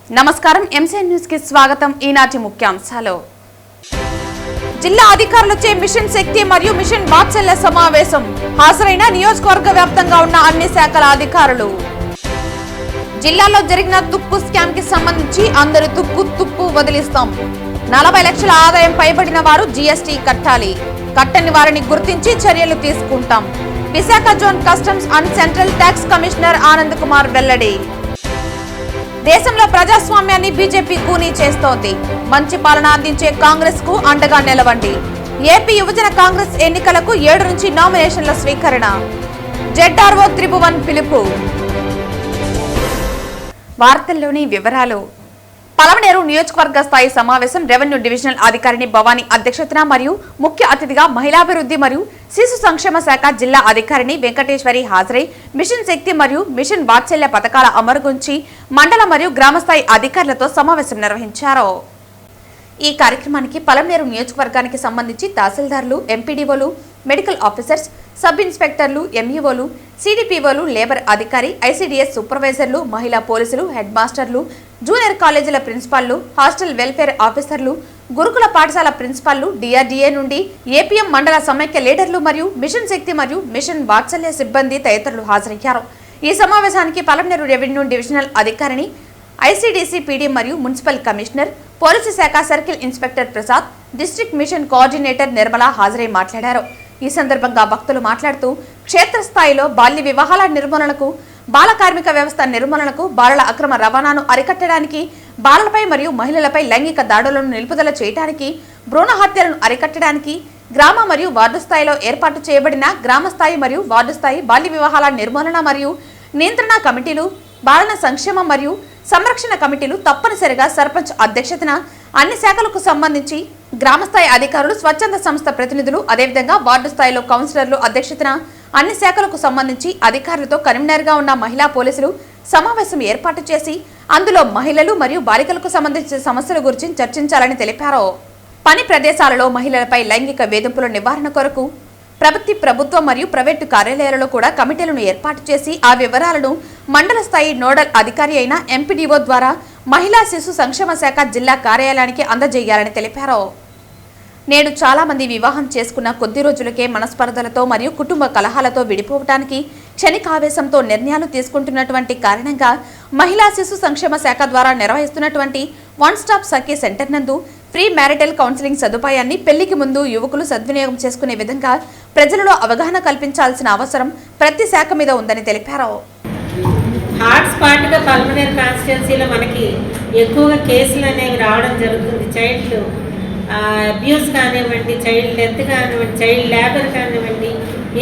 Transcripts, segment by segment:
నమస్కారం MCN news కి స్వాగతం. ఈనాటి ముఖ్యాంశాలు. జిల్లా అధికారులచే మిషన్ శక్తి మరియు మిషన్ వాత్సల్య సమావేశం. హాజరైన నియోజకవర్గ వ్యాప్తంగా ఉన్న అన్ని శాఖల అధికారులు. జిల్లాలో జరిగిన తుప్పు స్కామ్ కి సంబంధించి అందరూ తుప్పు వదిలిస్తాం. 40 లక్షల ఆదాయం పైబడిన వారు జీఎస్టీ కట్టాలి. కట్టని వారిని గుర్తించి చర్యలు తీసుకుంటాం. Visakha zone customs and central tax commissioner Anand Kumar వెల్లడి. దేశంలో ప్రజాస్వామ్యాన్ని బీజేపీ కూనీ చేస్తోంది. మంచి పాలన అందించే కాంగ్రెస్ కు అండగా నిలవండి. ఏపీ యువజన కాంగ్రెస్ ఎన్నికలకు 7 నుంచి నామినేషన్ల స్వీకరణ. జెడ్ఆర్ఓ త్రిభువన్ పిలుపు. వార్తల్లోని వివరాలు. పలమనేరు నియోజకవర్గ స్థాయి సమావేశం రెవెన్యూ డివిజనల్ అధికారిని భవానీ అధ్యక్షతన మరియు ముఖ్య అతిథిగా మహిళాభివృద్ధి మరియు శిశు సంక్షేమ శాఖ జిల్లా అధికారిని వెంకటేశ్వరి హాజరై మిషన్ శక్తి మరియు మిషన్ వాత్సల్య పథకాల అమలు గురించి మండల మరియు గ్రామస్థాయి అధికారులతో సమావేశం నిర్వహించారు. ఈ కార్యక్రమానికి పలమనేరు నియోజకవర్గానికి సంబంధించి తహసీల్దార్లు, ఎంపీడీఓలు, మెడికల్ ఆఫీసర్స్, సబ్ ఇన్స్పెక్టర్లు, ఎంఈఓలు, సిడిపిఓలు, లేబర్ అధికారి, ఐసీడీఎస్ సూపర్వైజర్లు, మహిళా పోలీసులు, హెడ్ మాస్టర్లు, జూనియర్ కాలేజీల ప్రిన్సిపాల్లు, హాస్టల్ వెల్ఫేర్ ఆఫీసర్లు, గురుకుల పాఠశాల ప్రిన్సిపాల్లు, డిఆర్డీఏ నుండి ఏపీఎం మండల సమైక్య లీడర్లు మరియు మిషన్ శక్తి మరియు మిషన్ వాత్సల్య సిబ్బంది తదితరులు హాజరయ్యారు. ఈ సమావేశానికి పలమనేరు రెవెన్యూ డివిజనల్ అధికారిని, ఐసీడీసీ పీడీ మరియు మున్సిపల్ కమిషనర్, పోలీసు శాఖ circle inspector Prasad, district machine coordinator Nirmala హాజరై మాట్లాడారు. ఈ సందర్భంగా భక్తులు మాట్లాడుతూ క్షేత్రస్థాయిలో బాల్య వివాహాల నిర్మూలనకు, బాల కార్మిక వ్యవస్థ నిర్మూలనకు, బాలల అక్రమ రవాణాను అరికట్టడానికి, బాలలపై మరియు మహిళలపై లైంగిక దాడులను నిలుపుదల చేయడానికి, భ్రూణ హత్యలను అరికట్టడానికి గ్రామ మరియు వార్డు స్థాయిలో ఏర్పాటు చేయబడిన గ్రామ స్థాయి మరియు వార్డు స్థాయి బాల్య వివాహాల నిర్మూలన మరియు నియంత్రణ కమిటీలు, బాలల సంక్షేమ మరియు సంరక్షణ కమిటీలు తప్పనిసరిగా సర్పంచ్ అధ్యక్షతన అన్ని శాఖలకు సంబంధించి గ్రామస్థాయి అధికారులు, స్వచ్ఛంద సంస్థ ప్రతినిధులు, అదేవిధంగా వార్డు స్థాయిలో కౌన్సిలర్లు అధ్యక్షతన అన్ని శాఖలకు సంబంధించి అధికారులతో కన్వీనర్గా ఉన్న మహిళా పోలీసులు సమావేశం ఏర్పాటు చేసి అందులో మహిళలు మరియు బాలికలకు సంబంధించిన సమస్యల గురించి చర్చించాలని తెలిపారు. పని ప్రదేశాలలో మహిళలపై లైంగిక వేధింపుల నివారణ కొరకు ప్రభుత్వ మరియు ప్రైవేటు కార్యాలయాలలో కూడా కమిటీలను ఏర్పాటు చేసి ఆ వివరాలను మండల స్థాయి నోడల్ అధికారి అయిన ఎంపీడీఓ ద్వారా మహిళా శిశు సంక్షేమ శాఖ జిల్లా కార్యాలయానికి అందజేయాలని తెలిపారు. నేడు చాలా మంది వివాహం చేసుకున్న కొద్ది రోజులకే మనస్పర్ధలతో మరియు కుటుంబ కలహాలతో విడిపోవటానికి క్షణికావేశంతో నిర్ణయాలు తీసుకుంటున్నటువంటి కారణంగా మహిళా శిశు సంక్షేమ శాఖ ద్వారా నిర్వహిస్తున్నటువంటి వన్ స్టాప్ సఖీ సెంటర్ నందు ఫ్రీ మ్యారిటల్ కౌన్సిలింగ్ సదుపాయాన్ని పెళ్లికి ముందు యువకులు సద్వినియోగం చేసుకునే విధంగా ప్రజలలో అవగాహన కల్పించాల్సిన అవసరం ప్రతి శాఖ మీద ఉందని తెలిపారు. హాట్ స్పాట్గా పల్మనేర్ కాన్స్టిట్యున్సీలో మనకి ఎక్కువగా కేసులు అనేవి రావడం జరుగుతుంది. చైల్డ్ అబ్యూస్ కానివ్వండి, చైల్డ్ డెత్ కానివ్వండి, చైల్డ్ లేబర్ కానివ్వండి,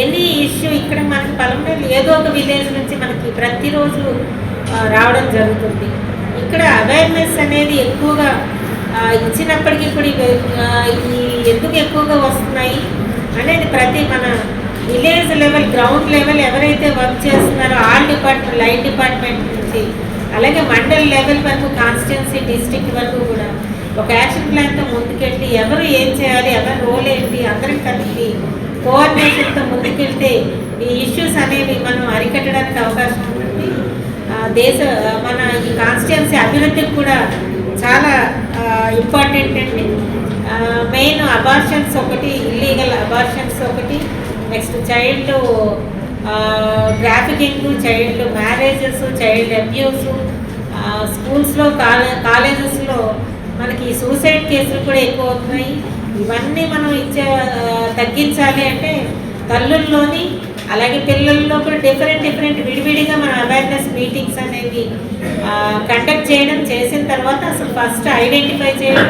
ఎనీ ఇష్యూ ఇక్కడ మనకి పల్మనేర్ ఏదో ఒక విలేజ్ నుంచి మనకి ప్రతిరోజు రావడం జరుగుతుంది. ఇక్కడ అవేర్నెస్ అనేది ఎక్కువగా ఇచ్చినప్పటికీ కూడా ఈ ఎందుకు ఎక్కువగా వస్తున్నాయి అనేది ప్రతి మన విలేజ్ లెవెల్, గ్రౌండ్ లెవెల్ ఎవరైతే వర్క్ చేస్తున్నారో ఆల్ డిపార్ట్మెంట్, లైన్ డిపార్ట్మెంట్ నుంచి అలాగే మండల్ లెవెల్ వరకు, కాన్స్టిట్యున్సీ, డిస్ట్రిక్ట్ వరకు కూడా ఒక యాక్షన్ ప్లాన్తో ముందుకెళ్ళి ఎవరు ఏం చేయాలి, ఎవరి రోల్ ఏంటి అందరికి కలిపి కోఆర్డినేషన్తో ముందుకెళ్తే ఈ ఇష్యూస్ అనేవి మనం అరికట్టడానికి అవకాశం ఉంటుంది. మన ఈ కాన్స్టిట్యున్సీ అభివృద్ధికి కూడా చాలా ఇంపార్టెంట్ అండి. మెయిన్ అబార్షన్స్ ఒకటి, ఇల్లీగల్ అబార్షన్స్ ఒకటి, next child trafficking, child marriages, child abuse, స్కూల్స్లో, కాలేజెస్లో మనకి సూసైడ్ కేసులు కూడా ఎక్కువ అవుతున్నాయి. ఇవన్నీ మనం తగ్గించాలి అంటే తల్లుల్లోని అలాగే పిల్లల్లో కూడా డిఫరెంట్ విడివిడిగా మనం అవేర్నెస్ మీటింగ్స్ అనేవి కండక్ట్ చేయడం, చేసిన తర్వాత అసలు ఫస్ట్ ఐడెంటిఫై చేయడం,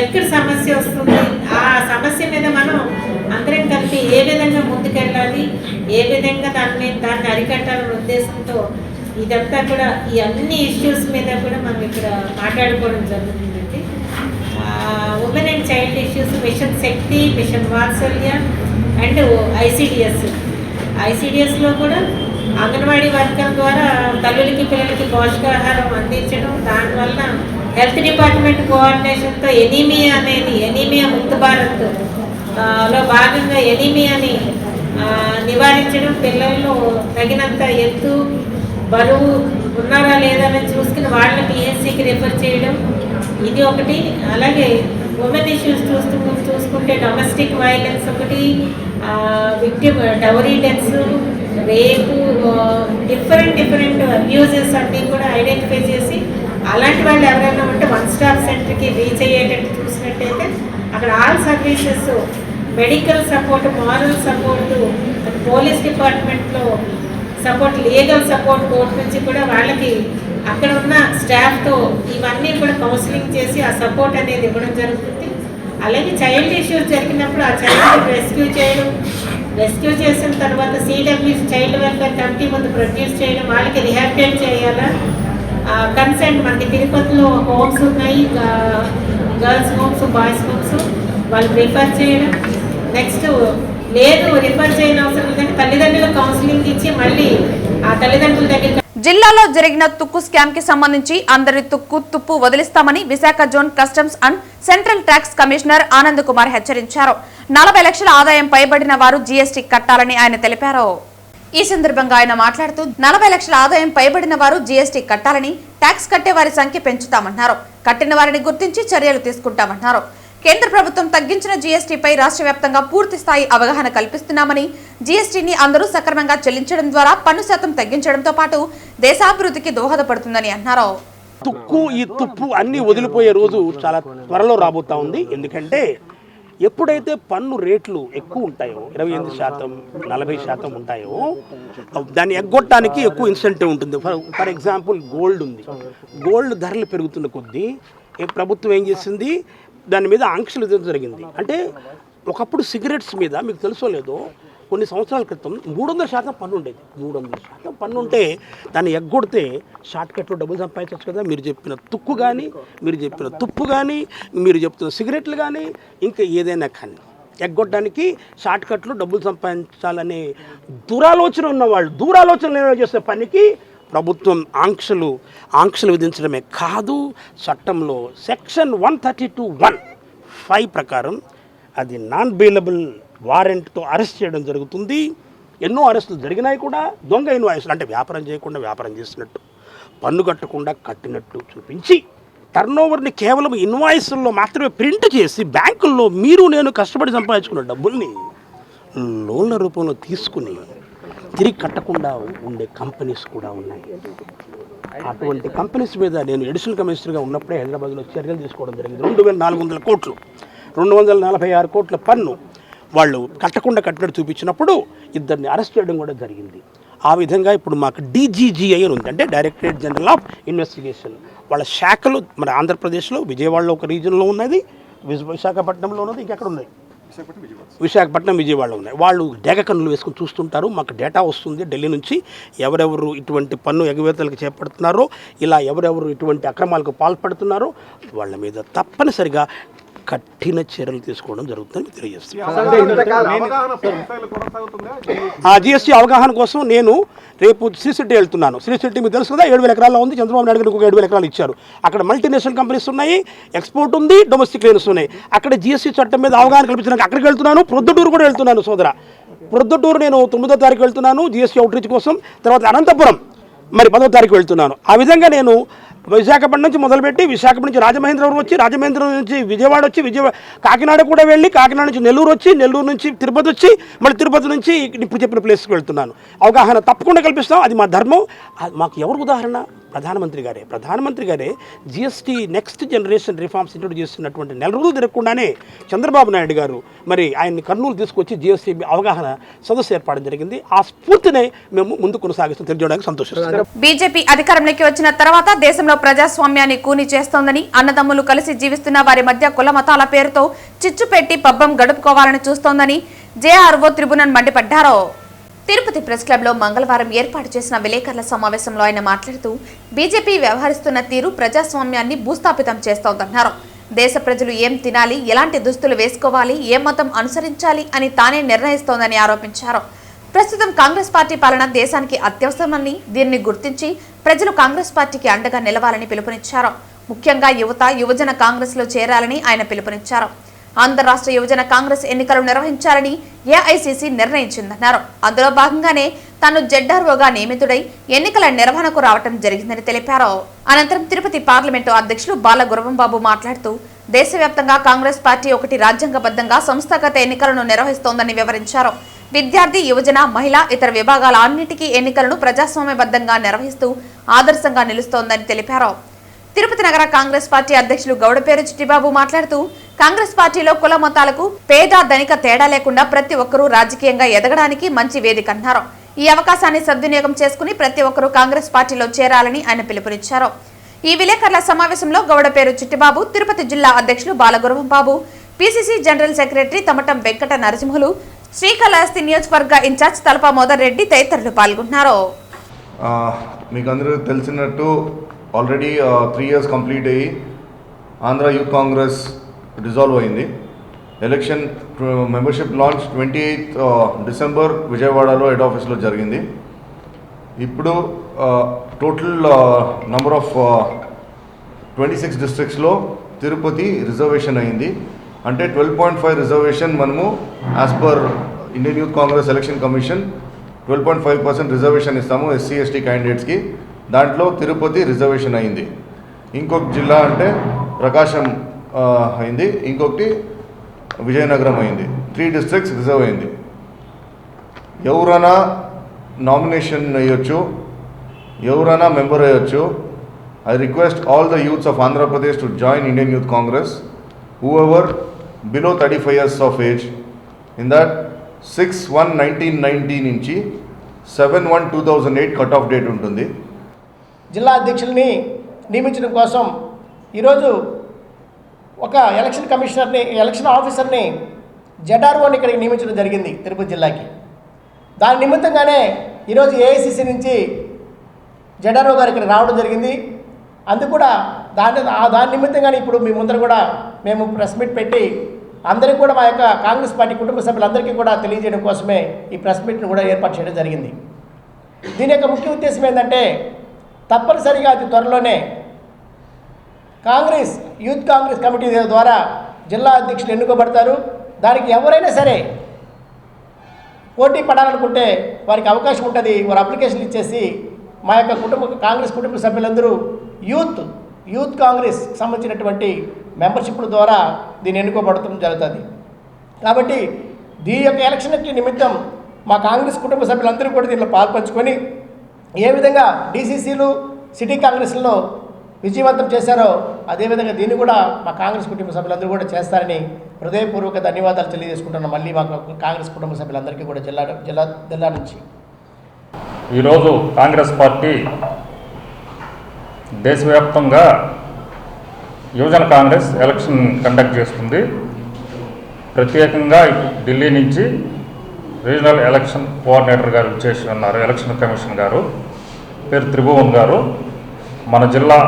ఎక్కడ సమస్య వస్తుంది, ఆ సమస్య మీద మనం అందరం కలిపి ఏ విధంగా ముందుకెళ్ళాలి, ఏ విధంగా దాన్ని అరికట్టాలనే ఉద్దేశంతో ఇదంతా కూడా ఈ అన్ని ఇష్యూస్ మీద కూడా మనం ఇక్కడ మాట్లాడుకోవడం జరుగుతుందండి. Women and child issues, mission Shakti, mission Vatsalya and ఐసీడీఎస్లో కూడా అంగన్వాడీ వర్కర్ ద్వారా తల్లులకి పిల్లలకి పోషకాహారం అందించడం, దానివల్ల హెల్త్ డిపార్ట్మెంట్ కోఆర్డినేషన్తో ఎనీమియా ముక్త భారత్ లో భాగంగా ఎనీమియాని నివారించడం, పిల్లల్లో తగినంత ఎత్తు, బరువు ఉన్నారా లేదా అని చూసుకుని వాళ్ళని పిహెచ్సికి రిఫర్ చేయడం ఇది ఒకటి. అలాగే ఉమెన్ ఇష్యూస్ చూసుకుంటే డొమెస్టిక్ వైలెన్స్ ఒకటి, విక్టిమ్ డౌరీ డెత్స్, రేపు, డిఫరెంట్ అబ్యూజెస్ అన్నీ కూడా ఐడెంటిఫై చేసి అలాంటి వాళ్ళు ఎవరైనా ఉంటే వన్ స్టాప్ సెంటర్కి రీచ్ అయ్యేటట్టు చూసినట్టయితే అక్కడ all services, medical support, moral support, police డిపార్ట్మెంట్లో సపోర్ట్, లీగల్ సపోర్ట్, కోర్టు నుంచి కూడా వాళ్ళకి అక్కడ ఉన్న స్టాఫ్తో ఇవన్నీ కూడా కౌన్సిలింగ్ చేసి ఆ సపోర్ట్ అనేది ఇవ్వడం జరుగుతుంది. అలాగే చైల్డ్ ఇష్యూస్ జరిగినప్పుడు ఆ చైల్డ్ రెస్క్యూ చేసిన తర్వాత సిడబ్ల్యూ చైల్డ్ వెల్ఫేర్ కమిటీ ముందు ప్రొడ్యూస్ చేయడం, వాళ్ళకి రిహాబిలిటేట్ చేయాలా, కన్సెంట్ మనకి తిరుపతిలో హోమ్స్ ఉన్నాయి, గర్ల్స్ హోమ్స్, బాయ్స్ హోమ్స్, వాళ్ళు రిఫర్ చేయడం. నెక్స్ట్ లేదు రిఫర్ చేయని అవసరం లేదంటే తల్లిదండ్రులకు కౌన్సిలింగ్ ఇచ్చి మళ్ళీ ఆ తల్లిదండ్రుల దగ్గర. జిల్లాలో జరిగిన తుక్కు స్కామ్ కి సంబంధించి అందరి తుప్పు వదిలిస్తామని Visakha zone customs and central tax commissioner Anand Kumar హెచ్చరించారు. 40 లక్షల ఆదాయం పైబడిన వారు జీఎస్టీ కట్టాలని ఆయన తెలిపారు. ఈ సందర్భంగా ఆయన మాట్లాడుతూ 40 లక్షల ఆదాయం పైబడిన వారు జీఎస్టీ కట్టాలని, ట్యాక్స్ కట్టే వారి సంఖ్య పెంచుతామన్నారు. కట్టిన వారిని గుర్తించి చర్యలు తీసుకుంటామన్నారు. కేంద్ర ప్రభుత్వం తగ్గించిన జీఎస్టీపై రాష్ట్ర వ్యాప్తంగా పూర్తి స్థాయి అవగాహన కల్పిస్తున్నామని, జీఎస్టీని అందరూ సక్రమంగా చెల్లించడం ద్వారా పన్ను శాతం తగ్గించడంతో పాటు దేశాభివృద్ధికి దోహదపడుతుందని అన్నారు. ఈ తుప్పు అన్ని వదిలిపోయే రోజు చాలా త్వరలో రాబోతా ఉంది. ఎందుకంటే ఎప్పుడైతే పన్ను రేట్లు ఎక్కువ ఉంటాయో 28%, 40% ఉంటాయో దాన్ని ఎగ్గొట్టడానికి ఎక్కువ ఇన్సెంటివ్ ఉంటుంది. ఫర్ ఎగ్జాంపుల్ గోల్డ్ ఉంది. గోల్డ్ ధరలు పెరుగుతున్న కొద్దీ ప్రభుత్వం ఏం చేసింది, దాని మీద ఆంక్షలు విధించడం జరిగింది. అంటే ఒకప్పుడు సిగరెట్స్ మీద మీకు తెలుసో లేదో కొన్ని సంవత్సరాల క్రితం 300% పన్ను ఉండేది. 300% పన్ను ఉంటే దాన్ని ఎగ్గొడితే షార్ట్ కట్లో డబ్బులు సంపాదించవచ్చు కదా. మీరు చెప్పిన తుక్కు కానీ, మీరు చెప్పిన తుప్పు కానీ, మీరు చెప్తున్న సిగరెట్లు కానీ, ఇంకా ఏదైనా కానీ ఎగ్గొట్టడానికి షార్ట్ కట్లో డబ్బులు సంపాదించాలనే దురాలోచన ఉన్నవాళ్ళు, దూరాలోచన చేసే పనికి ప్రభుత్వం ఆంక్షలు విధించడమే కాదు, చట్టంలో సెక్షన్ 132(1)(5) ప్రకారం అది నాన్ బెయిలబుల్ వారెంట్తో అరెస్ట్ చేయడం జరుగుతుంది. ఎన్నో అరెస్టులు జరిగినాయి కూడా. దొంగ ఇన్వాయిస్లు అంటే వ్యాపారం చేయకుండా వ్యాపారం చేసినట్టు, పన్ను కట్టకుండా కట్టినట్టు చూపించి టర్నోవర్ని కేవలం ఇన్వాయిస్ల్లో మాత్రమే ప్రింట్ చేసి బ్యాంకుల్లో మీరు నేను కష్టపడి సంపాదించుకున్న డబ్బుల్ని లోన్ల రూపంలో తీసుకుని తిరిగి కట్టకుండా ఉండే కంపెనీస్ కూడా ఉన్నాయి. అటువంటి కంపెనీస్ మీద నేను అడిషనల్ కమిషనర్గా ఉన్నప్పుడే హైదరాబాద్లో చర్యలు తీసుకోవడం జరిగింది. 2400 కోట్లు, 246 కోట్ల పన్ను వాళ్ళు కట్టకుండా చూపించినప్పుడు ఇద్దరిని అరెస్ట్ చేయడం కూడా జరిగింది. ఆ విధంగా ఇప్పుడు మాకు DGGI అని ఉంది, అంటే డైరెక్టరేట్ జనరల్ ఆఫ్ ఇన్వెస్టిగేషన్. వాళ్ళ శాఖలు మన ఆంధ్రప్రదేశ్లో విజయవాడలో ఒక రీజన్లో ఉన్నది, విశాఖపట్నంలో ఉన్నది, ఇంకెక్కడ ఉన్నాయి, విశాఖపట్నం, విజయవాడలో ఉన్నాయి. వాళ్ళు డేగ కన్నులు వేసుకుని చూస్తుంటారు. మాకు డేటా వస్తుంది ఢిల్లీ నుంచి, ఎవరెవరు ఇటువంటి పన్ను ఎగవేతలకు చేపడుతున్నారో, ఇలా ఎవరెవరు ఇటువంటి అక్రమాలకు పాల్పడుతున్నారో వాళ్ళ మీద తప్పనిసరిగా కఠిన చర్యలు తీసుకోవడం జరుగుతుందని తెలియజేస్తున్నాను. ఆ GST అవగాహన కోసం నేను రేపు శ్రీశెట్టి వెళ్తున్నాను. శ్రీశెట్టి మీకు తెలుసు కదా, 7,000 ఎకరాల్లో ఉంది. చంద్రబాబు నాయుడు గారికి 7,000 ఎకరాలు ఇచ్చారు. అక్కడ మల్టీనేషనల్ కంపెనీస్ ఉన్నాయి, ఎక్స్పోర్ట్ ఉంది, డొమెస్టిక్ లైన్స్ ఉన్నాయి. అక్కడ GST చట్టం మీద అవగాహన కల్పించడానికి అక్కడికి వెళ్తున్నాను. ప్రొద్దుటూరు కూడా వెళ్తున్నాను సోదర. ప్రొద్దుటూరు నేను 9వ తారీఖు వెళ్తున్నాను GST అవుట్రీచ్ కోసం. తర్వాత అనంతపురం మరి 10వ తారీఖు వెళ్తున్నాను. ఆ విధంగా నేను విశాఖపట్నం నుంచి మొదలుపెట్టి విశాఖపట్నం నుంచి రాజమహేంద్రవరం వచ్చి, రాజమహేంద్రవరం నుంచి విజయవాడ వచ్చి, కాకినాడ కూడా వెళ్ళి, కాకినాడ నుంచి నెల్లూరు వచ్చి, నెల్లూరు నుంచి తిరుపతి వచ్చి, మళ్ళీ తిరుపతి నుంచి ఇప్పుడు చెప్పిన ప్లేస్కి వెళ్తున్నాను. అవగాహన తప్పకుండా కల్పిస్తాం, అది మా ధర్మం. మాకు ఎవరు ఉదాహరణ? ప్రధానమంత్రి గారే GST next generation reforms introduce చేస్తున్నటువంటి నెల రోజులు తిరగకుండానే చంద్రబాబు నాయుడు గారు మరి ఆయన్ని కర్నూలు తీసుకొచ్చి GST అవగాహన సదస్సు ఏర్పాటు జరిగింది. ఆ స్ఫూర్తినే మేము ముందు కొనసాగిస్తూ తెలియజేయడానికి సంతోషిస్తున్నాం. బీజేపీ అధికారంలోకి వచ్చిన తర్వాత దేశంలో ప్రజాస్వామ్యాన్ని కూని చేస్తోందని, అన్నదమ్ములు కలిసి జీవిస్తున్న వారి మధ్య కుల మతాల పేరుతో చిచ్చు పెట్టి పబ్బం గడుపుకోవాలని చూస్తోందని JRO త్రిభువన్ మండిపడ్డారు. తిరుపతి ప్రెస్ క్లబ్లో మంగళవారం ఏర్పాటు చేసిన విలేకరుల సమావేశంలో ఆయన మాట్లాడుతూ బీజేపీ వ్యవహరిస్తున్న తీరు ప్రజాస్వామ్యాన్ని భూస్థాపితం చేస్తోందన్నారు. దేశ ప్రజలు ఏం తినాలి, ఎలాంటి దుస్తులు వేసుకోవాలి, ఏ మతం అనుసరించాలి అని తానే నిర్ణయిస్తోందని ఆరోపించారు. ప్రస్తుతం కాంగ్రెస్ పార్టీ పాలన దేశానికి అత్యవసరమని, దీన్ని గుర్తించి ప్రజలు కాంగ్రెస్ పార్టీకి అండగా నిలవాలని పిలుపునిచ్చారు. ముఖ్యంగా యువజన కాంగ్రెస్ లో చేరాలని ఆయన పిలుపునిచ్చారు. అంతర్రాష్ట్ర యువజన కాంగ్రెస్ ఎన్నికలు నిర్వహించాలని ఏఐసీసీ నిర్ణయించిందన్నారు. అందులో భాగంగానే తాను జెడ్ఆర్ఓగా నియమితుడై ఎన్నికల నిర్వహణకు రావడం జరిగిందని తెలిపారు. అనంతరం తిరుపతి పార్లమెంటు అధ్యక్షులు బాల గురవంబాబు మాట్లాడుతూ దేశవ్యాప్తంగా కాంగ్రెస్ పార్టీ ఒకటి రాజ్యాంగబద్ధంగా సంస్థాగత ఎన్నికలను నిర్వహిస్తోందని వివరించారు. విద్యార్థి, యువజన, మహిళా, ఇతర విభాగాల అన్నిటికీ ఎన్నికలను ప్రజాస్వామ్యబద్ధంగా నిర్వహిస్తూ ఆదర్శంగా నిలుస్తోందని తెలిపారు. తిరుపతి నగర కాంగ్రెస్ పార్టీ అధ్యక్షులు గౌడపేరు చిట్టిబాబు మాట్లాడుతూ కాంగ్రెస్ పార్టీలో కుల మతాలకు పేద ధనిక తేడా లేకుండా ప్రతి ఒక్కరూ రాజకీయంగా ఎదగడానికి మంచి వేదిక అన్నారు. ఈ అవకాశాన్ని సద్వినియోగం చేసుకుని ప్రతి ఒక్కరూ కాంగ్రెస్ పార్టీలో చేరాలని ఆయన పిలుపునిచ్చారు. ఈ విలేకరుల సమావేశంలో గౌడపేరు చిట్టిబాబు, తిరుపతి జిల్లా అధ్యక్షులు Balaguravambabu, PCC general secretary Tamatam Venkata Narasimhulu, Srikalahasti నియోజకవర్గ ఇన్ఛార్జ్ తలపా మోదర్ రెడ్డి తదితరులు పాల్గొన్నారు. మీకు అందరూ తెలిసినట్టు ఆల్రెడీ 3 years కంప్లీట్ అయ్యి ఆంధ్ర యూత్ కాంగ్రెస్ డిజాల్వ్ అయింది. Election membership launch 28th December విజయవాడలో హెడ్ ఆఫీస్లో జరిగింది. ఇప్పుడు టోటల్ నంబర్ ఆఫ్ 26 districtsలో తిరుపతి రిజర్వేషన్ అయింది. అంటే 12.5 రిజర్వేషన్ మనము as per Indian youth congress election commission 12.5% reservation ఇస్తాము ఎస్సీ ఎస్టీ క్యాండిడేట్స్కి. దాంట్లో తిరుపతి రిజర్వేషన్ అయింది. ఇంకొక జిల్లా అంటే ప్రకాశం అయింది, ఇంకొకటి విజయనగరం అయింది. 3 districts రిజర్వ్ అయింది. ఎవరైనా నామినేషన్ వేయొచ్చు, ఎవరైనా మెంబర్ అయ్యొచ్చు. I request all the youths of Andhra Pradesh to join Indian youth congress whoever below 35 years of age. In that 6/1/1990 నుంచి 7/1/2008 కట్ ఆఫ్ డేట్ ఉంటుంది. జిల్లా అధ్యక్షుల్ని నియమించడం కోసం ఈరోజు ఒక ఎలక్షన్ కమిషనర్ని, ఎలక్షన్ ఆఫీసర్ని, జెడ్ఆర్ఓని ఇక్కడికి నియమించడం జరిగింది తిరుపతి జిల్లాకి. దాని నిమిత్తంగానే ఈరోజు ఏఐసిసి నుంచి జెడ్ఆర్ఓ గారు ఇక్కడ రావడం జరిగింది. అందుకు కూడా దాని నిమిత్తంగానే ఇప్పుడు మీ ముందర కూడా మేము ప్రెస్ మీట్ పెట్టి అందరికీ కూడా మా యొక్క కాంగ్రెస్ పార్టీ కుటుంబ సభ్యులందరికీ కూడా తెలియజేయడం కోసమే ఈ ప్రెస్ మీట్ని కూడా ఏర్పాటు చేయడం జరిగింది. దీని యొక్క ముఖ్య ఉద్దేశం ఏంటంటే తప్పనిసరిగా అతి త్వరలోనే యూత్ కాంగ్రెస్ కమిటీ ద్వారా జిల్లా అధ్యక్షులు ఎన్నుకోబడతారు. దానికి ఎవరైనా సరే పోటీ పడాలనుకుంటే వారికి అవకాశం ఉంటుంది. వారు అప్లికేషన్లు ఇచ్చేసి మా యొక్క కాంగ్రెస్ కుటుంబ సభ్యులందరూ యూత్ కాంగ్రెస్ సంబంధించినటువంటి మెంబర్షిప్ల ద్వారా దీన్ని ఎన్నుకోబడటం జరుగుతుంది. కాబట్టి దీని యొక్క ఎలక్షన్కి నిమిత్తం మా కాంగ్రెస్ కుటుంబ సభ్యులందరూ కూడా దీనిలో పాల్పంచుకొని ఏ విధంగా డీసీసీలు, సిటీ కాంగ్రెస్లలో విజయవంతం చేశారో అదేవిధంగా దీన్ని కూడా మా కాంగ్రెస్ కుటుంబ సభ్యులందరూ కూడా చేస్తారని హృదయపూర్వక ధన్యవాదాలు తెలియజేసుకుంటున్నాం. మళ్ళీ మా కాంగ్రెస్ కుటుంబ సభ్యులందరికీ కూడా జిల్లా నుంచి ఈరోజు కాంగ్రెస్ పార్టీ దేశవ్యాప్తంగా యువజన కాంగ్రెస్ ఎలక్షన్ కండక్ట్ చేస్తుంది. ప్రత్యేకంగా ఢిల్లీ నుంచి రీజనల్ ఎలక్షన్ కోఆర్డినేటర్ గారు చేసి ఉన్నారు. ఎలక్షన్ కమిషన్ గారు పేరు త్రిభువన్ గారు మన జిల్లా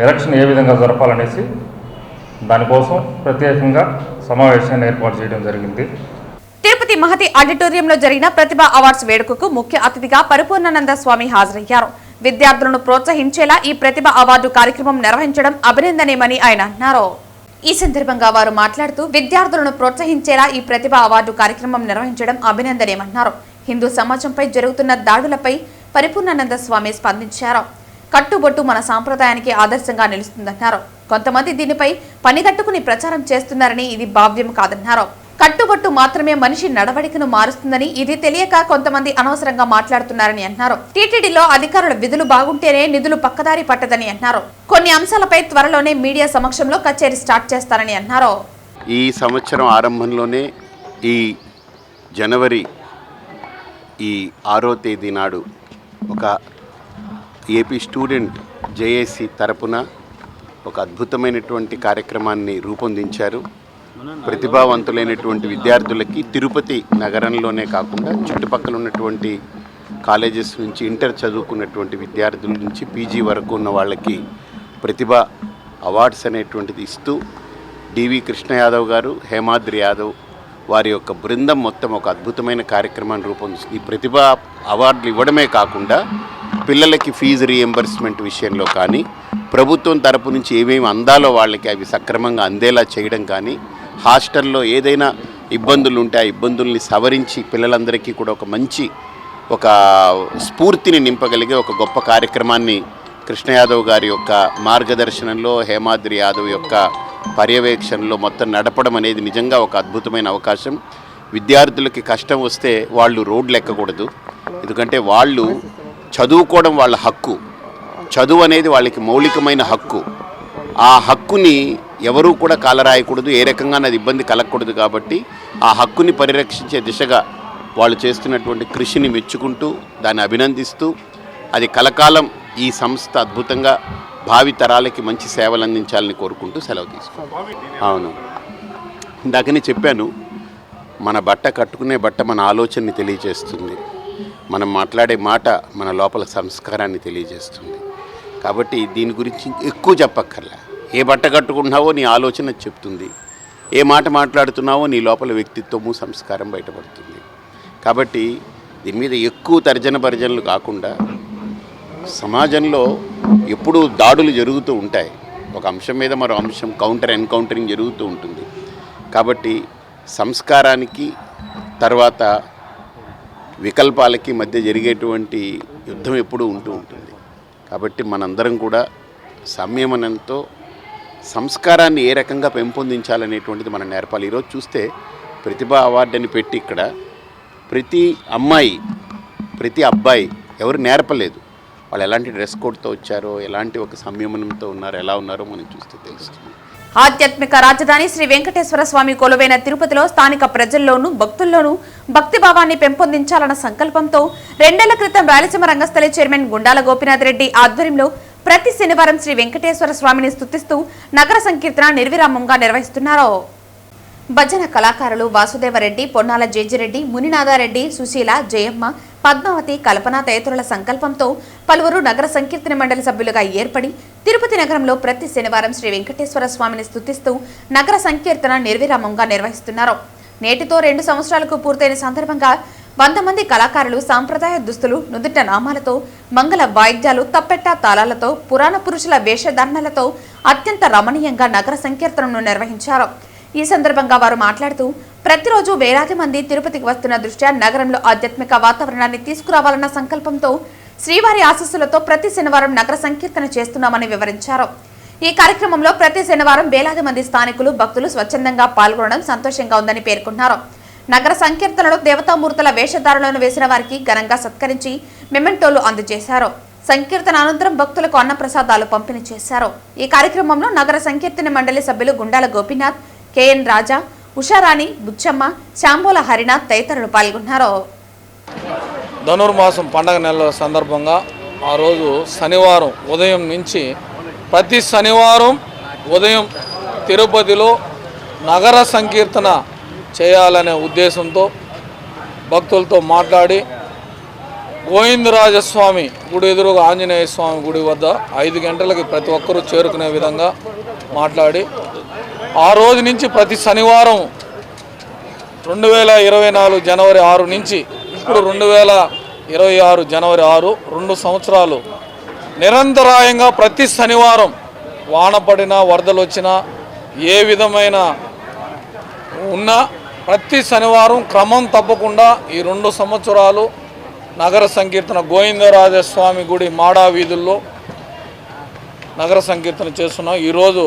ఎలక్షన్ ఏ విధంగా జరపాలనేసి దానికోసం ప్రత్యేకంగా సమావేశాన్ని ఏర్పాటు చేయడం జరిగింది. తిరుపతి మహతి ఆడిటోరియంలో జరిగిన ప్రతిభా అవార్డ్స్ వేడుకకు ముఖ్య అతిథిగా పరిపూర్ణానంద స్వామి హాజరయ్యారు. విద్యార్థులను ప్రోత్సహించేలా ఈ ప్రతిభ అవార్డు కార్యక్రమం నిర్వహించడం అభినందనీయమని ఆయన అన్నారు. ఈ సందర్భంగా వారు మాట్లాడుతూ విద్యార్థులను ప్రోత్సహించేలా ఈ ప్రతిభ అవార్డు కార్యక్రమం నిర్వహించడం అభినందనీయమన్నారు. హిందూ సమాజంపై జరుగుతున్న దాడులపై పరిపూర్ణానంద స్వామి స్పందించారు. కట్టుబొట్టు మన సాంప్రదాయానికి ఆదర్శంగా నిలుస్తుందన్నారు. కొంతమంది దీనిపై పనిగట్టుకుని ప్రచారం చేస్తున్నారని ఇది భావ్యం కాదన్నారు. కట్టుబొట్టు మాత్రమే మనిషి నడవడికను మారుస్తుందని, ఇది తెలియక కొంతమంది అనవసరంగా మాట్లాడుతున్నారని అన్నారు. టీటీడీలో అధికారుల విధులు బాగుంటేనే నిధులు పక్కదారి పట్టదని అన్నారు. కొన్ని అంశాలపై త్వరలోనే మీడియా సమక్షంలో కచేరీ స్టార్ట్ చేస్తారని అన్నారు. ఈ సంవత్సరం ఆరంభంలోనే ఈ జనవరి 6వ తేదీ నాడు ఒక ఏపీ స్టూడెంట్ జేఏసీ తరపున ఒక అద్భుతమైనటువంటి కార్యక్రమాన్ని రూపొందించారు. ప్రతిభావంతులైనటువంటి విద్యార్థులకి తిరుపతి నగరంలోనే కాకుండా చుట్టుపక్కల ఉన్నటువంటి కాలేజెస్ నుంచి ఇంటర్ చదువుకున్నటువంటి విద్యార్థుల నుంచి పీజీ వరకు ఉన్న వాళ్ళకి ప్రతిభ అవార్డ్స్ అనేటువంటిది ఇస్తూ డివి కృష్ణ యాదవ్ గారు, హేమాద్రి యాదవ్ వారి యొక్క బృందం మొత్తం ఒక అద్భుతమైన కార్యక్రమాన్ని రూపొందిస్తుంది. ఈ ప్రతిభ అవార్డులు ఇవ్వడమే కాకుండా పిల్లలకి ఫీజు రీఎంబర్స్మెంట్ విషయంలో కానీ, ప్రభుత్వం తరపు నుంచి ఏమేమి అందాలో వాళ్ళకి అవి సక్రమంగా అందేలా చేయడం కానీ, హాస్టల్లో ఏదైనా ఇబ్బందులు ఉంటే ఆ ఇబ్బందుల్ని సవరించి పిల్లలందరికీ కూడా ఒక మంచి స్ఫూర్తిని నింపగలిగే ఒక గొప్ప కార్యక్రమాన్ని కృష్ణ యాదవ్ గారి యొక్క మార్గదర్శనంలో, హేమాద్రి యాదవ్ యొక్క పర్యవేక్షణలో మొత్తం నడపడం అనేది నిజంగా ఒక అద్భుతమైన అవకాశం. విద్యార్థులకి కష్టం వస్తే వాళ్ళు రోడ్లు ఎక్కకూడదు, ఎందుకంటే వాళ్ళు చదువుకోవడం వాళ్ళ హక్కు. చదువు అనేది వాళ్ళకి మౌలికమైన హక్కు. ఆ హక్కుని ఎవరూ కూడా కాలరాయకూడదు, ఏ రకంగా అది ఇబ్బంది కలగకూడదు. కాబట్టి ఆ హక్కుని పరిరక్షించే దిశగా వాళ్ళు చేస్తున్నటువంటి కృషిని మెచ్చుకుంటూ, దాన్ని అభినందిస్తూ, అది కలకాలం ఈ సంస్థ అద్భుతంగా భావి తరాలకి మంచి సేవలు అందించాలని కోరుకుంటూ సెలవు తీసుకుంటాం. అవును, ఇందాకనే చెప్పాను, మన బట్ట కట్టుకునే బట్ట మన ఆలోచనని తెలియజేస్తుంది, మనం మాట్లాడే మాట మన లోపల సంస్కారాన్ని తెలియజేస్తుంది. కాబట్టి దీని గురించి ఎక్కువ చెప్పక్కర్లే. ఏ బట్ట కట్టుకుంటున్నావో నీ ఆలోచన చెప్తుంది, ఏ మాట మాట్లాడుతున్నావో నీ లోపల వ్యక్తిత్వము సంస్కారం బయటపడుతుంది. కాబట్టి దీని మీద ఎక్కువ తర్జన భర్జనలు కాకుండా, సమాజంలో ఎప్పుడూ దాడులు జరుగుతూ ఉంటాయి, ఒక అంశం మీద మరో అంశం ఎన్కౌంటరింగ్ జరుగుతూ ఉంటుంది. కాబట్టి సంస్కారానికి తర్వాత వికల్పాలకి మధ్య జరిగేటువంటి యుద్ధం ఎప్పుడూ ఉంటూ ఉంటుంది. కాబట్టి మనందరం కూడా సంయమనంతో సంస్కారాన్ని ఏ రకంగా పెంపొందించాలనేటువంటిది మనం నేర్పాలి. ఈరోజు చూస్తే ప్రతిభా అవార్డు అని పెట్టి ఇక్కడ ప్రతి అమ్మాయి, ప్రతి అబ్బాయి ఎవరు నేర్పలేదు. వాళ్ళు ఎలాంటి డ్రెస్ కోడ్తో వచ్చారో, ఎలాంటి ఒక సంయమనంతో ఉన్నారో, ఎలా ఉన్నారో మనం చూస్తే తెలుస్తుంది. ఆధ్యాత్మిక రాజధాని శ్రీ వెంకటేశ్వర స్వామి కొలువైన తిరుపతిలో స్థానిక ప్రజల్లోనూ భక్తుల్లోనూ భక్తిభావాన్ని పెంపొందించాలన్న సంకల్పంతో 2 ఏళ్ల క్రితం రాయలసీమ రంగస్థలి చైర్మన్ గుండాల గోపీనాథ్ రెడ్డి ఆధ్వర్యంలో ప్రతి శనివారం శ్రీ వెంకటేశ్వర స్వామిని స్తుతిస్తూ నగర సంకీర్తన నిర్విరామంగా నిర్వహిస్తున్నారు. భజన కళాకారులు వాసుదేవరెడ్డి, పొన్నాల జేజిరెడ్డి, మునినాథారెడ్డి, సుశీల, జయమ్మ, పద్మావతి, కల్పన తదితరుల సంకల్పంతో పలువురు నగర సంకీర్తన మండలి సభ్యులుగా ఏర్పడి తిరుపతి నగరంలో ప్రతి శనివారం శ్రీ వెంకటేశ్వర స్వామిని స్తుతిస్తూ నగర సంకీర్తన నిర్విరామంగా నిర్వహిస్తున్నారు. నేటితో 2 సంవత్సరాలకు పూర్తయిన సందర్భంగా 100 మంది కళాకారులు సాంప్రదాయ దుస్తులు, నుదుట నామాలతో, మంగళ వాయిద్యాలు, తప్పెట్ట తాళాలతో, పురాణ పురుషుల వేషధారణలతో అత్యంత రమణీయంగా నగర సంకీర్తనను నిర్వహించారు. ఈ సందర్భంగా వారు మాట్లాడుతూ, ప్రతిరోజు వేలాది మంది తిరుపతికి వస్తున్న దృష్ట్యా నగరంలో ఆధ్యాత్మిక వాతావరణాన్ని తీసుకురావాలన్న సంకల్పంతో శ్రీవారి ఆశీస్సులతో ప్రతి శనివారం నగర సంకీర్తన చేస్తున్నామని వివరించారు. ఈ కార్యక్రమంలో ప్రతి శనివారం వేలాది మంది స్థానికులు, భక్తులు స్వచ్ఛందంగా పాల్గొనడం సంతోషంగా ఉందని పేర్కొన్నారు. నగర సంకీర్తనలో దేవతామూర్తుల వేషధారణలను వేసిన వారికి ఘనంగా సత్కరించి మెమెంటోలు అందజేశారు. సంకీర్తన అనంతరం భక్తులకు అన్నప్రసాదాలు పంపిణీ చేశారు. ఈ కార్యక్రమంలో నగర సంకీర్తన మండలి సభ్యులు గుండాల గోపీనాథ్, కేఎన్ రాజా, ఉషారాణి, బుచ్చమ్మ, శాంబోల హరినాథ్ తదితరులు పాల్గొన్నారు. ధనుర్మాసం పండగ నెల సందర్భంగా ఆ రోజు శనివారం ఉదయం నుంచి ప్రతి శనివారం ఉదయం తిరుపతిలో నగర సంకీర్తన చేయాలనే ఉద్దేశంతో భక్తులతో మాట్లాడి గోవిందరాజస్వామి గుడి ఎదురుగా ఆంజనేయ స్వామి గుడి వద్ద 5 గంటలకి ప్రతి ఒక్కరూ చేరుకునే విధంగా మాట్లాడి ఆ రోజు నుంచి ప్రతి శనివారం 2024 జనవరి 6 నుంచి ఇప్పుడు 2026 జనవరి 6 2 సంవత్సరాలు నిరంతరాయంగా ప్రతి శనివారం వాన పడినా, వరదలు వచ్చినా, ఏ విధమైన ఉన్నా ప్రతి శనివారం క్రమం తప్పకుండా ఈ 2 సంవత్సరాలు నగర సంకీర్తన గోవిందరాజస్వామి గుడి మాడా వీధుల్లో నగర సంకీర్తన చేస్తున్నాం. ఈరోజు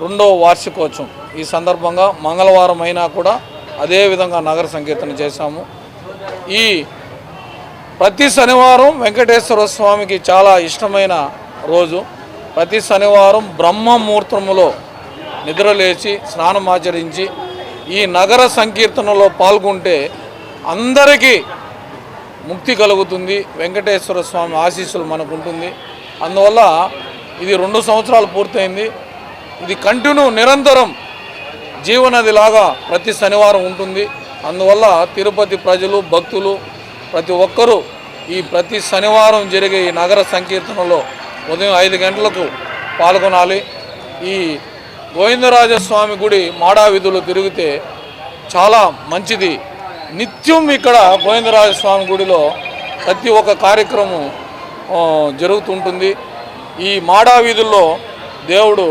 2వ వార్షికోత్సవం. ఈ సందర్భంగా మంగళవారం అయినా కూడా అదేవిధంగా నగర సంకీర్తన చేశాము. ఈ ప్రతి శనివారం వెంకటేశ్వర స్వామికి చాలా ఇష్టమైన రోజు. ప్రతి శనివారం బ్రహ్మముహూర్తములో నిద్రలేచి స్నానమాచరించి ఈ నగర సంకీర్తనలో పాల్గొంటే అందరికీ ముక్తి కలుగుతుంది, వెంకటేశ్వర స్వామి ఆశీస్సులు మనకు ఉంటుంది. అందువల్ల ఇది 2 సంవత్సరాలు పూర్తయింది. ఇది కంటిన్యూ నిరంతరం జీవనదిలాగా ప్రతి శనివారం ఉంటుంది. అందువల్ల తిరుపతి ప్రజలు, భక్తులు ప్రతి ఒక్కరూ ఈ ప్రతి శనివారం జరిగే ఈ నగర సంకీర్తనలో ఉదయం 5 గంటలకు పాల్గొనాలి. ఈ గోవిందరాజస్వామి గుడి మాడా వీధులు తిరిగితే చాలా మంచిది. నిత్యం ఇక్కడ గోవిందరాజస్వామి గుడిలో ప్రతి ఒక్క కార్యక్రమం జరుగుతుంటుంది. ఈ మాడా వీధుల్లో దేవుడు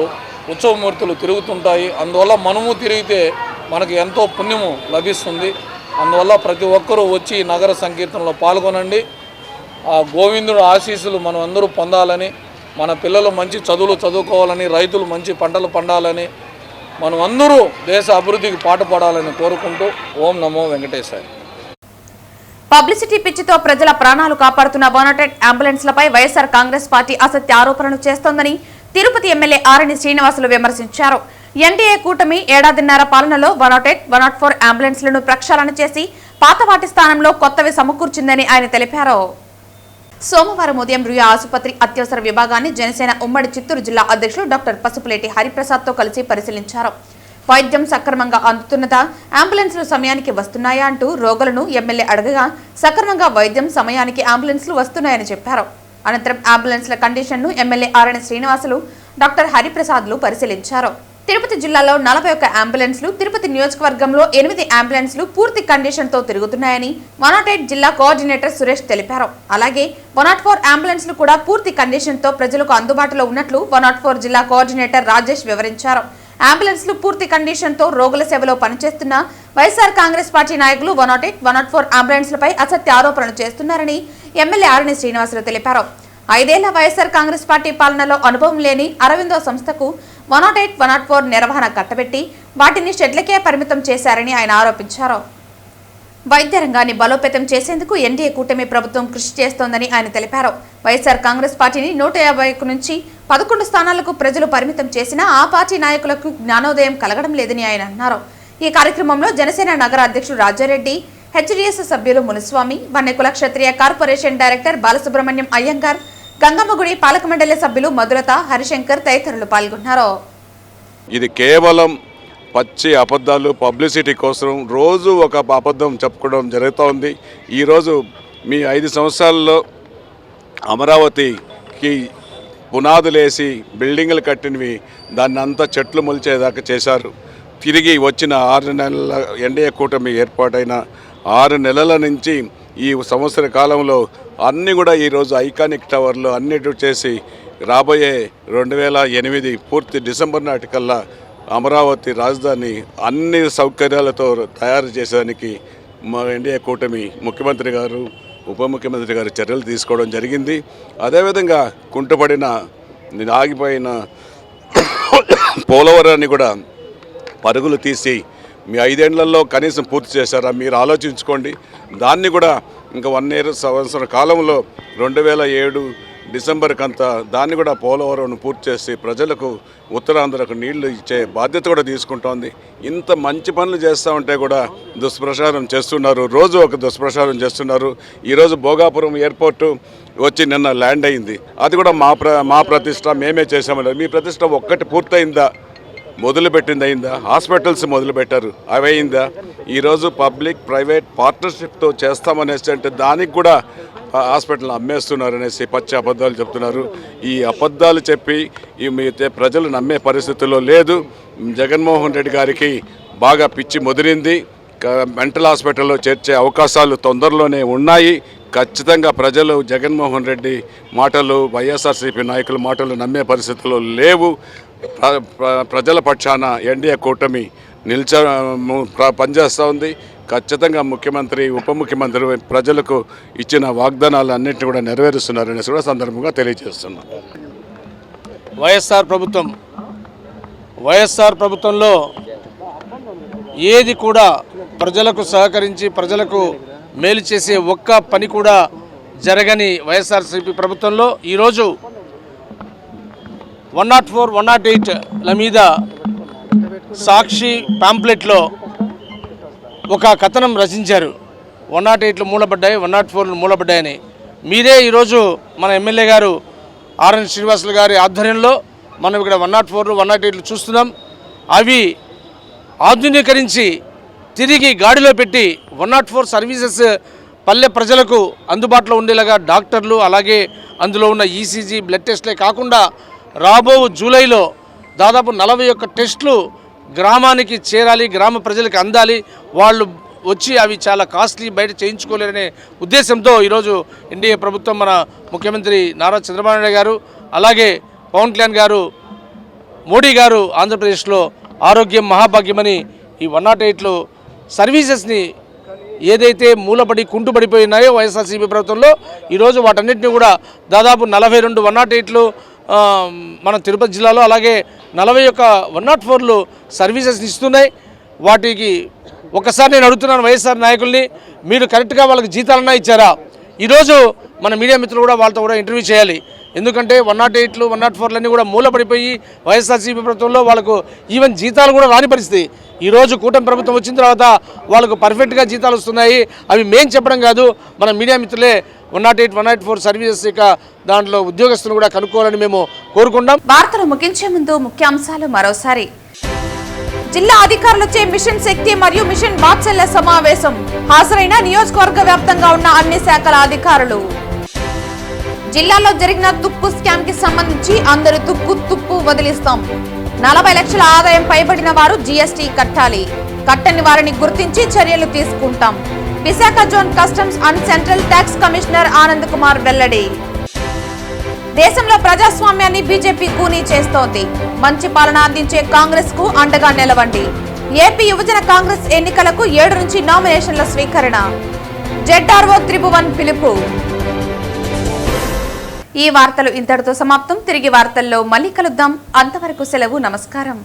ఉత్సవమూర్తులు తిరుగుతుంటాయి. అందువల్ల మనము తిరిగితే మనకు ఎంతో పుణ్యము లభిస్తుంది. అందువల్ల ప్రతి ఒక్కరూ వచ్చి నగర సంకీర్తనలో పాల్గొనండి. ఆ గోవిందుడు ఆశీస్సులు మనం అందరూ పొందాలని, మన పిల్లలు మంచి చదువులు చదువుకోవాలని, రైతులు మంచి పంటలు పండాలని, మనం అందరూ దేశ అభివృద్ధికి పాటుపడాలని కోరుకుంటూ ఓం నమో వెంకటేశాయ. పబ్లిసిటీ పిచ్చితో ప్రజల ప్రాణాలు కాపాడుతున్న 108 అంబులెన్స్లపై వైఎస్ఆర్ కాంగ్రెస్ పార్టీ అసత్య ఆరోపణలు చేస్తోందని తిరుపతి ఎమ్మెల్యే ఆరణి శ్రీనివాసులు విమర్శించారు. ఎన్డీఏ కూటమి ఏడాదిన్నర పాలనలో 108, 104 అంబులెన్స్లను ప్రక్షాళన చేసి పాత వాటి స్థానంలో కొత్తవి సమకూర్చిందని ఆయన తెలిపారు. సోమవారం ఉదయం రుయా ఆసుపత్రి అత్యవసర విభాగాన్ని జనసేన ఉమ్మడి చిత్తూరు జిల్లా అధ్యక్షులు డాక్టర్ పసుపులేటి హరిప్రసాద్తో కలిసి పరిశీలించారు. వైద్యం సక్రమంగా అందుతున్నదా, అంబులెన్స్లు సమయానికి వస్తున్నాయా అంటూ రోగులను ఎమ్మెల్యే అడగగా సక్రమంగా వైద్యం సమయానికి అంబులెన్స్లు వస్తున్నాయని చెప్పారు. అనంతరం అంబులెన్స్ల కండిషన్ను ఎమ్మెల్యే ఆరణి శ్రీనివాసులు, డాక్టర్ హరిప్రసాద్లు పరిశీలించారు. తిరుపతి జిల్లాలో 41 అంబులెన్స్లు, తిరుపతి నియోజకవర్గంలో 8 అంబులెన్స్లు పూర్తి కండిషన్తో తిరుగుతున్నాయని 108 జిల్లా కోఆర్డినేటర్ సురేష్ తెలిపారు. అలాగే 104 అంబులెన్స్లు కూడా పూర్తి కండిషన్తో ప్రజలకు అందుబాటులో ఉన్నట్లు 104 జిల్లా కోఆర్డినేటర్ రాజేష్ వివరించారు. అంబులెన్స్లు పూర్తి కండిషన్తో రోగుల సేవలో పనిచేస్తున్న వైఎస్ఆర్ కాంగ్రెస్ పార్టీ నాయకులు 108, 104 అంబులెన్స్లపై అసత్య ఆరోపణలు చేస్తున్నారని ఎమ్మెల్యే ఆరణి శ్రీనివాసులు తెలిపారు. 5 ఏళ్ల వైఎస్ఆర్ కాంగ్రెస్ పార్టీ పాలనలో అనుభవం లేని అరవిందో సంస్థకు 108, 104 నిర్వహణ కట్టబెట్టి వాటిని షెడ్లకే పరిమితం చేశారని ఆయన ఆరోపించారు. వైద్య రంగాన్ని బలోపేతం చేసేందుకు ఎన్డీఏ కూటమి ప్రభుత్వం కృషి చేస్తోందని ఆయన తెలిపారు. వైఎస్ఆర్ కాంగ్రెస్ పార్టీని 150 నుంచి 11 స్థానాలకు ప్రజలు పరిమితం చేసినా ఆ పార్టీ నాయకులకు జ్ఞానోదయం కలగడం లేదని ఆయన అన్నారు. ఈ కార్యక్రమంలో జనసేన నగర అధ్యక్షుడు రాజారెడ్డి, హెచ్డీఎస్ సభ్యులు మునుస్వామి, వన్నెకుల క్షత్రియ కార్పొరేషన్ డైరెక్టర్ బాలసుబ్రహ్మణ్యం అయ్యంగార్, గంగమ్మగుడి పాలక మండలి సభ్యులు మధులత, హరిశంకర్ తదితరులు పాల్గొన్నారు. ఇది కేవలం పచ్చి అబద్ధాలు, పబ్లిసిటీ కోసం రోజు ఒక అబద్ధం చెప్పుకోవడం జరుగుతోంది. ఈరోజు మీ 5 సంవత్సరాల్లో అమరావతికి పునాదులేసి బిల్డింగులు కట్టినవి దాన్ని అంతా చెట్లు మొలిచేదాకా చేశారు. తిరిగి వచ్చిన 6 నెలల ఎన్డీఏ కూటమి ఏర్పాటైన 6 నెలల నుంచి ఈ సంవత్సర కాలంలో అన్నీ కూడా ఈరోజు ఐకానిక్ టవర్లు అన్నిటి చేసి రాబోయే 2008 పూర్తి డిసెంబర్ నాటికల్లా అమరావతి రాజధాని అన్ని సౌకర్యాలతో తయారు చేసేదానికి మా ఎన్డీఏ కూటమి ముఖ్యమంత్రి గారు, ఉప ముఖ్యమంత్రి గారు చర్యలు తీసుకోవడం జరిగింది. అదేవిధంగా కుంటుపడిన ఆగిపోయిన పోలవరాన్ని కూడా పరుగులు తీసి మీ 5 ఏళ్లలో కనీసం పూర్తి చేశారా మీరు ఆలోచించుకోండి. దాన్ని కూడా ఇంకా 1 ఇయర్ సంవత్సర కాలంలో 2007 డిసెంబర్కి అంతా దాన్ని కూడా పోలవరం పూర్తి చేసి ప్రజలకు ఉత్తరాంధ్రకు నీళ్లు ఇచ్చే బాధ్యత కూడా తీసుకుంటోంది. ఇంత మంచి పనులు చేస్తూ ఉంటే కూడా దుష్ప్రచారం చేస్తున్నారు, రోజు ఒక దుష్ప్రచారం చేస్తున్నారు. ఈరోజు భోగాపురం ఎయిర్పోర్టు వచ్చి నిన్న ల్యాండ్ అయింది. అది కూడా మా ప్రతిష్ట మేమే చేసామన్నారు. మీ ప్రతిష్ట ఒక్కటి పూర్తయిందా? మొదలుపెట్టింది అయిందా? హాస్పిటల్స్ మొదలుపెట్టారు, అవి అయిందా? ఈరోజు పబ్లిక్ ప్రైవేట్ పార్ట్నర్షిప్తో చేస్తామనేసి అంటే దానికి కూడా హాస్పిటల్ అమ్మేస్తున్నారు అనేసి పచ్చి అబద్ధాలు చెప్తున్నారు. ఈ అబద్ధాలు చెప్పి ప్రజలు నమ్మే పరిస్థితుల్లో లేదు. జగన్మోహన్ రెడ్డి గారికి బాగా పిచ్చి ముదిరింది. మెంటల్ హాస్పిటల్లో చేర్చే అవకాశాలు తొందరలోనే ఉన్నాయి. ఖచ్చితంగా ప్రజలు జగన్మోహన్ రెడ్డి మాటలు, వైఎస్ఆర్సీపీ నాయకుల మాటలు నమ్మే పరిస్థితుల్లో లేవు. ప్రజల పక్షాన ఎన్డీఏ కూటమి పనిచేస్తూ ఉంది. ఖచ్చితంగా ముఖ్యమంత్రి, ఉప ముఖ్యమంత్రి ప్రజలకు ఇచ్చిన వాగ్దానాలు అన్నింటినీ కూడా నెరవేరుస్తున్నారనేసి కూడా సందర్భంగా తెలియజేస్తున్నాం. వైఎస్ఆర్ ప్రభుత్వంలో ఏది కూడా ప్రజలకు సహకరించి ప్రజలకు మేలు చేసే ఒక్క పని కూడా జరగని వైఎస్ఆర్సీపీ ప్రభుత్వంలో ఈరోజు 104, 108ల మీద సాక్షి పాంప్లెట్లో ఒక కథనం రచించారు. 108లు మూలబడ్డాయి, 104లు మూలబడ్డాయని. మీరే ఈరోజు మన ఎమ్మెల్యే గారు ఆర్ఎన్ శ్రీనివాసులు గారి ఆధ్వర్యంలో మనం ఇక్కడ 104లు, 108లు చూస్తున్నాం. అవి ఆధునీకరించి తిరిగి గాడిలో పెట్టి 104 సర్వీసెస్ పల్లె ప్రజలకు అందుబాటులో ఉండేలాగా డాక్టర్లు, అలాగే అందులో ఉన్న ఈసీజీ, బ్లడ్ టెస్ట్లే కాకుండా రాబో జూలైలో దాదాపు 41 టెస్టులు గ్రామానికి చేరాలి, గ్రామ ప్రజలకు అందాలి. వాళ్ళు వచ్చి అవి చాలా కాస్ట్లీ, బయట చేయించుకోలేరనే ఉద్దేశంతో ఈరోజు ఎన్డీఏ ప్రభుత్వం, మన ముఖ్యమంత్రి నారా చంద్రబాబు నాయుడు గారు, అలాగే పవన్ కళ్యాణ్ గారు మోడీ గారు ఆంధ్రప్రదేశ్లో ఆరోగ్యం మహాభాగ్యమని ఈ 108లో సర్వీసెస్ని ఏదైతే మూలపడి కుంటుపడిపోయినాయో వైఎస్ఆర్సీపీ ప్రభుత్వంలో ఈరోజు వాటన్నిటిని కూడా దాదాపు 42 108లు మన తిరుపతి జిల్లాలో, అలాగే 41 104లు సర్వీసెస్ని ఇస్తున్నాయి. వాటికి ఒకసారి నేను అడుగుతున్నాను వైఎస్ఆర్ నాయకుల్ని, మీరు కరెక్ట్గా వాళ్ళకి జీతాలన్నా ఇచ్చారా? ఈరోజు మన మీడియా మిత్రులు కూడా వాళ్ళతో కూడా ఇంటర్వ్యూ చేయాలి. ఎందుకంటే 108లు 104లన్నీ కూడా మూలపడిపోయి వైఎస్ఆర్సీపీ ప్రభుత్వంలో వాళ్ళకు ఈవెన్ జీతాలు కూడా రాని పరిస్థితి. ఈరోజు కూటమి ప్రభుత్వం వచ్చిన తర్వాత వాళ్ళకు పర్ఫెక్ట్గా జీతాలు వస్తున్నాయి. అవి మేం చెప్పడం కాదు, మన మీడియా మిత్రులే 108, 104 సర్వీసెస్ దాంట్లో ఉద్యోగస్తులు కూడా కనుక్కోవాలని మేము కోరుకుంటాం. వార్తలు ముగించే ముందు ముఖ్యాంశాలు మరోసారి. జిల్లా అధికారులచే మిషన్ శక్తి మరియు మిషన్ వాత్సల్య సమావేశం. హాజరైన నియోజకవర్గ వ్యాప్తంగా ఉన్న అన్ని శాఖల అధికారులు. జిల్లాలో జరిగిన తుప్పు స్కామ్ కి సంబంధించి అందరూ తుప్పు వదిలిస్తాం. 40 లక్షల ఆదాయం పైబడిన వారు జీఎస్టీ కట్టాలి. కట్టని వారిని గుర్తించి చర్యలు తీసుకుంటాం. Visakha zone customs and central tax commissioner Anand Kumar వెల్లడి. దేశంలో ప్రజాస్వామ్యాన్ని బీజేపీ కూనీ చేస్తోంది. మంచి పాలన అందించే కాంగ్రెస్ కు అండగా నిలవండి. ఏపీ యువజన కాంగ్రెస్ ఎన్నికలకు 7 నుంచి నామినేషన్ల స్వీకరణ. జెడ్ఆర్ఓ త్రిభువన్ పిలుపు. ఈ వార్తలు ఇంతటితో సమాప్తం. తిరిగి వార్తల్లో మళ్ళీ కలుద్దాం. అంతవరకు సెలవు. నమస్కారం.